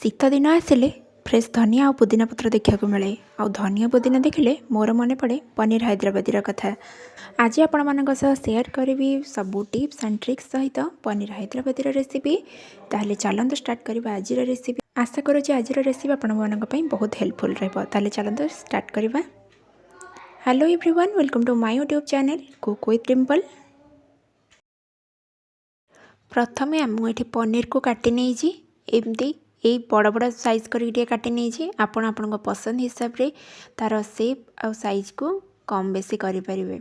शीत दिन आसिले फ्रेश धनिया और पुदीना पत्र देखा मिले आ धनिया पुदीना देखिले मोर मन पड़े पनीर हैदराबादी कथा। आज आपण मान सेयार करी सबू टिप्स एंड ट्रिक्स सहित पनीर हैदराबादी रेसिपी। ताहले चलते स्टार्ट करवा आज रेसिपी। आशा करुँच आज रेसिपी आपण मानी बहुत हेल्पफुल रहा। चलते स्टार्ट करवा। Hello everyone, welcome to my YouTube channel cook with Dimple. प्रथमे मुझे पनीर को काटी नहीं एमती यही बड़ बड़ साइज करके काटी नहीं। आपण पसंद हिसाब रे तार शेप आ साइज को कम बेसी करें।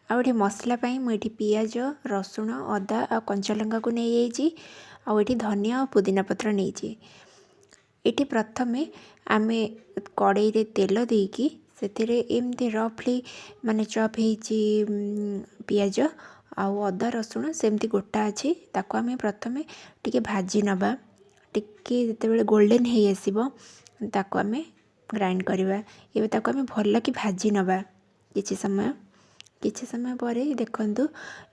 आउे मसला मुझे पियाज रसुण अदा आ कंचा लंका को नहीं जाइए। आउे धनिया और पुदीना पत्र नहीं। ये प्रथमे आमे कड़ई रे तेल देकी से एमती रफली माने चॉप होती पियाज आउ अदा रसुण सेमती गोटा अच्छी ताको आमे प्रथमे टिके भाजी नबा। टिके जितेबाला गोल्डन हो आसो ताको आमे ग्राइंड करवा। ये ताको आमे भल कि भाजी नबा किछि समय पर देखंतु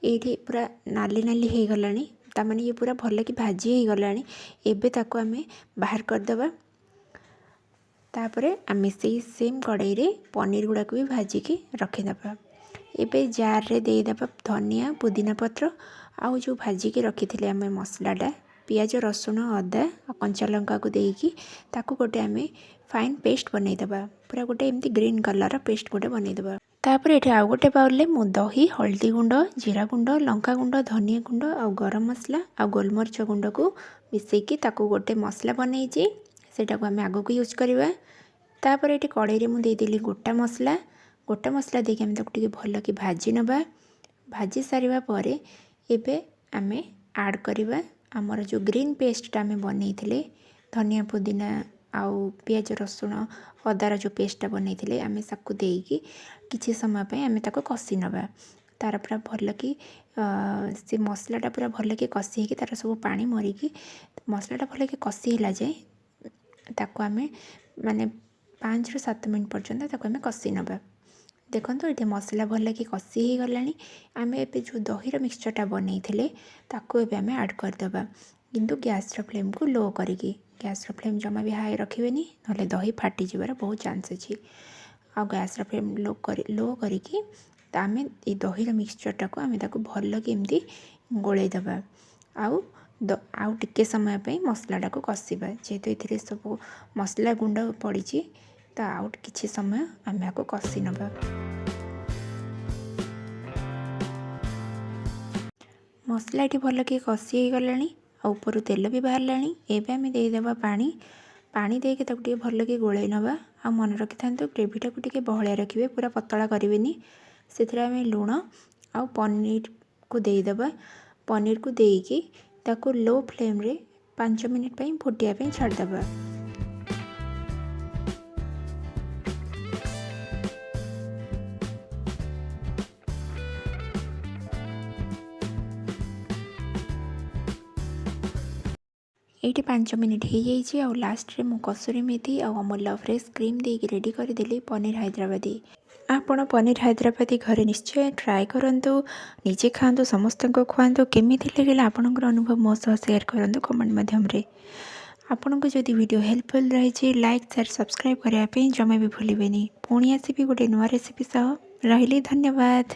ये पूरा नाली नाली हो गलानी। तामाने ये पूरा भल कि भाजी हो गलानी। एबे ताको आमे बाहर करदबा। तापरे आमे से सेम कड़ाई रे पनीर गुड़ा को भी भाजिकी रखीदबा। एबे जार रे देदेबा धनिया पुदीना पत्र आउ जो भाजिकी रखी आमे मसलाटा पियाज रसुण अदा कंचा लंका को देकी ताको गोटे आमे फाइन पेस्ट बनईदबा। पूरा गोटे एमती ग्रीन कलर पेस्ट गोटे बनईदबा। तापर ये आउ गोटे बाउल में दही हल्दी गुंड जीरा गुंड लंका गुंड धनिया गुंड आ गरम मसला आ गोलमरीच गुंड को मिसेकी ताको गोटे मसला बनई सेटा को आमे आगो को यूज करवा। तापर ये कड़ाई रे मुझे देली गोटा मसला देके आमे ताको टिके भल कि भाजी नबा। भाजी सारिबा परे एबे आमे ऐड करवा आमर जो ग्रीन पेस्टा आमे बनईथिले धनिया पुदीना आउ पियाज रसुण अदार जो पेस्टा बनईथिले आमे साकु देकी किछि समय पे आमे ताको कसी नबा। तार पूरा भल कि से मसलाटा पूरा भल कि कसी होगी तार सब पानी मरिकी मसलाटा भल कि कसी होला जाए ताको आमे माने 5 ରୁ 7 मिनट पर्यंत ताको आमे कसी नबा। देखो ये मसला भल कि कसी हो गलानी। आमे एबे जो दहीर मिक्सचरटा बनईथिले ताको एबे आमे ऐड करदबा। किंतु गैस फ्लेम को लो करिकी गैस फ्लेम जमा भी हाई रखिबेनी नले दही फाटी जिबार बहुत चांस अछि। आ गैस फ्लेम लो करिकी आमे ये दहीर मिक्सचरटा को आमे ताको भल कि एमती गोळेई दबा। आउ टिके समय पे मसलाटा को कसिबा। जेहेतु एथिरे सब मसला गुंड पड़ी तो आउ किछि समय आमे आको कसी नबा। मसला ये भल कि कसी हो गलानी आ ऊपर तेल भी बाहर लानी। एबे आमे देदेबा पानी देके ताको टिके भल कि गोळेई नबा। आ मन रखि थांतु ग्रेवीटा को टिके बहलिया रखिबे पूरा पतला करिवेनी। सेथिरे आमे लूण आ पनीर को देदेबा। पनीर को देकी ताको लो फ्लेम रे 5 मिनिट पई फुटिया पे छाड़दबा। ये 5 मिनिट हो जाइए और लास्ट रे मु कसूरी मेथी और अमूल फ्रेश क्रीम देकी रेडी करदेली पनीर हैदराबादी। आपण पनीर हैदराबादी घरे निश्चय ट्राए करंतु निजे खातु समस्त को खुआतु। केमी लगे आपणकर अनुभव मो सह शेयर करंतु कमेंट माध्यम रे। आपन को जदि वीडियो हेल्पफुल रही लाइक शेयर सब्सक्राइब करने जमा भी भूलें। पुणी आसबि गोटे नुआ रेसिपी सह। रही धन्यवाद।